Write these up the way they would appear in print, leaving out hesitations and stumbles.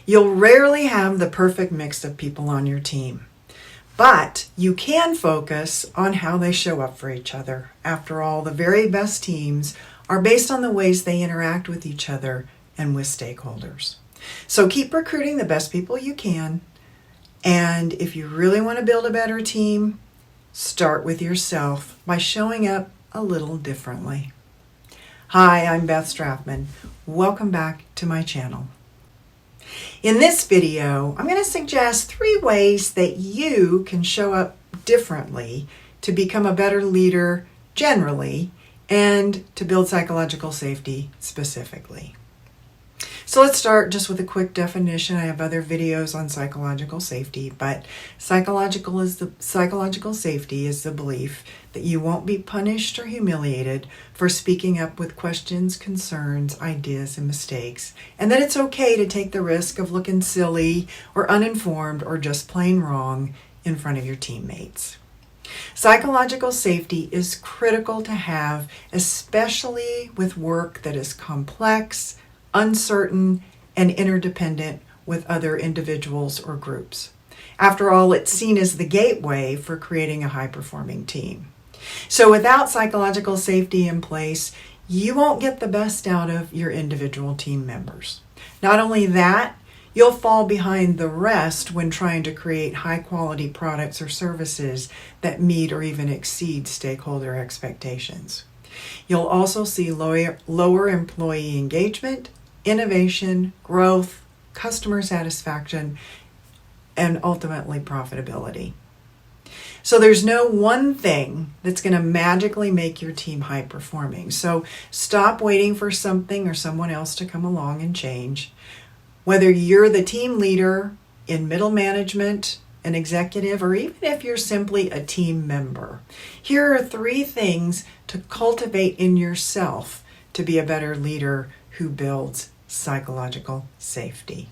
You'll rarely have the perfect mix of people on your team, but you can focus on how they show up for each other. After all, the very best teams are based on the ways they interact with each other and with stakeholders. So keep recruiting the best people you can. And if you really want to build a better team, start with yourself by showing up a little differently. Hi, I'm Beth Strathman. Welcome back to my channel. In this video, I'm going to suggest 3 ways that you can show up differently to become a better leader generally and to build psychological safety specifically. So let's start just with a quick definition. I have other videos on psychological safety, but psychological safety is the belief that you won't be punished or humiliated for speaking up with questions, concerns, ideas, and mistakes, and that it's okay to take the risk of looking silly or uninformed or just plain wrong in front of your teammates. Psychological safety is critical to have, especially with work that is complex, uncertain, and interdependent with other individuals or groups. After all, it's seen as the gateway for creating a high-performing team. So without psychological safety in place, you won't get the best out of your individual team members. Not only that, you'll fall behind the rest when trying to create high-quality products or services that meet or even exceed stakeholder expectations. You'll also see lower employee engagement, innovation, growth, customer satisfaction, and ultimately profitability. So there's no one thing that's going to magically make your team high performing. So stop waiting for something or someone else to come along and change. Whether you're the team leader in middle management, an executive, or even if you're simply a team member, here are 3 things to cultivate in yourself to be a better leader who builds psychological safety.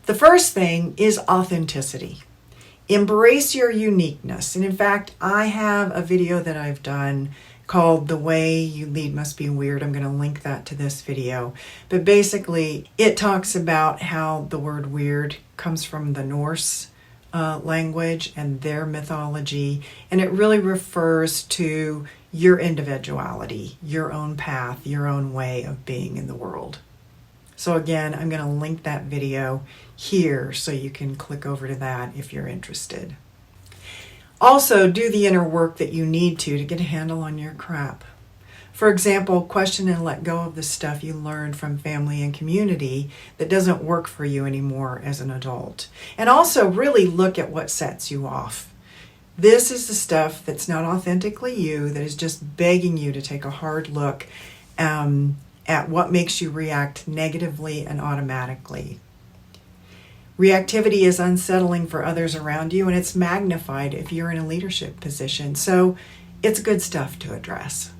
The first thing is authenticity. Embrace your uniqueness. And in fact, I have a video that I've done called The Way You Lead Must Be Weird. I'm going to link that to this video. But basically, it talks about how the word weird comes from the Norse language and their mythology, and it really refers to your individuality, your own path, your own way of being in the world. So again, I'm going to link that video here so you can click over to that if you're interested. Also, do the inner work that you need to get a handle on your crap. For example, question and let go of the stuff you learned from family and community that doesn't work for you anymore as an adult. And also really look at what sets you off. This is the stuff that's not authentically you, that is just begging you to take a hard look at what makes you react negatively and automatically. Reactivity is unsettling for others around you, and it's magnified if you're in a leadership position. So it's good stuff to address.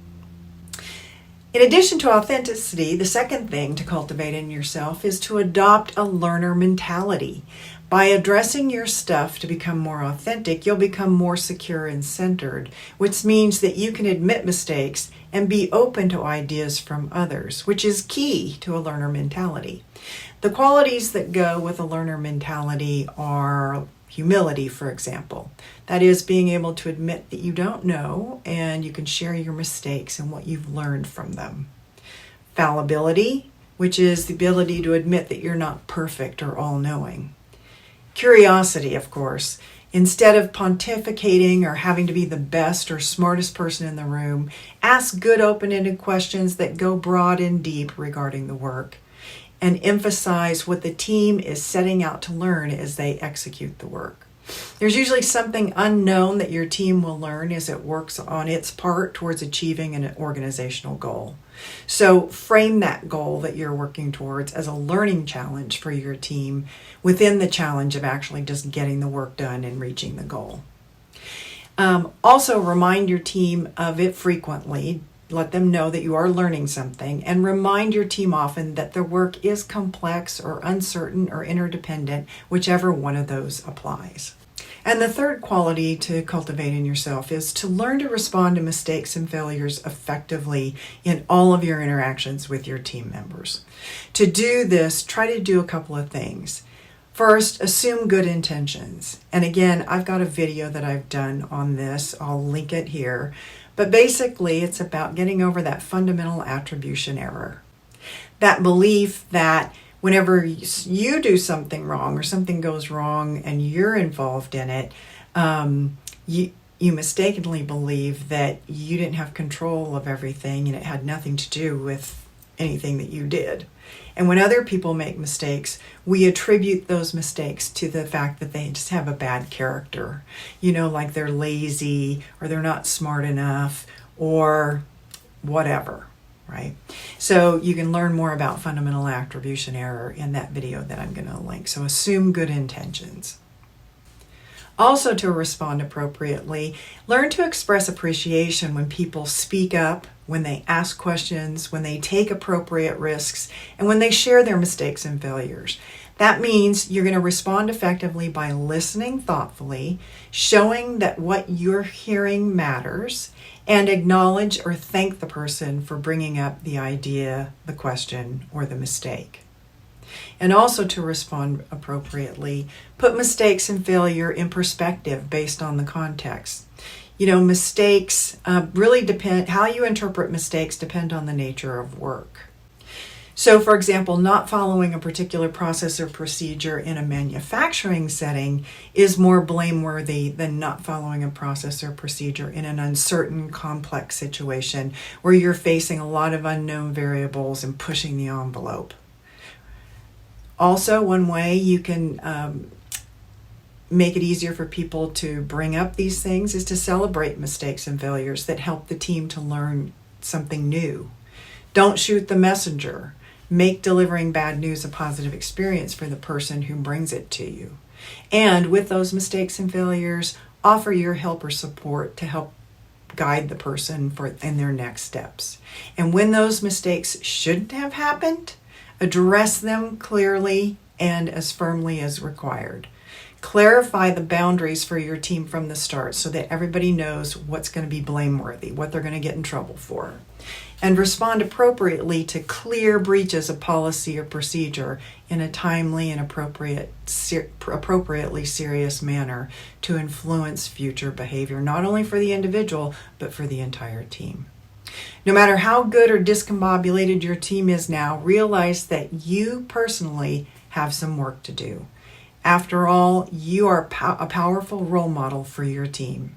In addition to authenticity, the second thing to cultivate in yourself is to adopt a learner mentality. By addressing your stuff to become more authentic, you'll become more secure and centered, which means that you can admit mistakes and be open to ideas from others, which is key to a learner mentality. The qualities that go with a learner mentality are humility, for example. That is being able to admit that you don't know and you can share your mistakes and what you've learned from them. Fallibility, which is the ability to admit that you're not perfect or all-knowing. Curiosity, of course. Instead of pontificating or having to be the best or smartest person in the room, ask good open-ended questions that go broad and deep regarding the work, and emphasize what the team is setting out to learn as they execute the work. There's usually something unknown that your team will learn as it works on its part towards achieving an organizational goal. So frame that goal that you're working towards as a learning challenge for your team within the challenge of actually just getting the work done and reaching the goal. Also remind your team of it frequently. Let them know that you are learning something, and remind your team often that the work is complex or uncertain or interdependent, whichever one of those applies. And the third quality to cultivate in yourself is to learn to respond to mistakes and failures effectively in all of your interactions with your team members. To do this, try to do a couple of things. First, assume good intentions. And again, I've got a video that I've done on this. I'll link it here. But basically, it's about getting over that fundamental attribution error. That belief that whenever you do something wrong or something goes wrong and you're involved in it, you mistakenly believe that you didn't have control of everything and it had nothing to do with anything that you did. And when other people make mistakes, we attribute those mistakes to the fact that they just have a bad character. Like they're lazy or they're not smart enough or whatever. Right? So you can learn more about fundamental attribution error in that video that I'm going to link. So assume good intentions. Also, to respond appropriately, learn to express appreciation when people speak up, when they ask questions, when they take appropriate risks, and when they share their mistakes and failures. That means you're going to respond effectively by listening thoughtfully, showing that what you're hearing matters, and acknowledge or thank the person for bringing up the idea, the question, or the mistake. And also to respond appropriately, put mistakes and failure in perspective based on the context. Mistakes really depend, how you interpret mistakes depend on the nature of work. So, for example, not following a particular process or procedure in a manufacturing setting is more blameworthy than not following a process or procedure in an uncertain, complex situation where you're facing a lot of unknown variables and pushing the envelope. Also, one way you can make it easier for people to bring up these things is to celebrate mistakes and failures that help the team to learn something new. Don't shoot the messenger. Make delivering bad news a positive experience for the person who brings it to you. And with those mistakes and failures, offer your help or support to help guide the person in their next steps. And when those mistakes shouldn't have happened, address them clearly and as firmly as required. Clarify the boundaries for your team from the start so that everybody knows what's going to be blameworthy, what they're going to get in trouble for. And respond appropriately to clear breaches of policy or procedure in a timely and appropriately serious manner to influence future behavior, not only for the individual, but for the entire team. No matter how good or discombobulated your team is now, realize that you personally have some work to do. After all, you are a powerful role model for your team.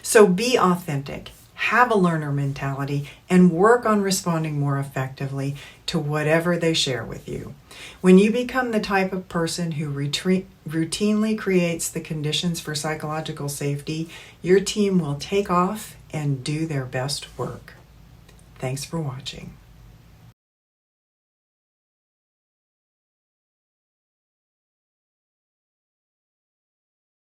So be authentic, have a learner mentality, and work on responding more effectively to whatever they share with you. When you become the type of person who routinely creates the conditions for psychological safety, your team will take off and do their best work. Thanks for watching.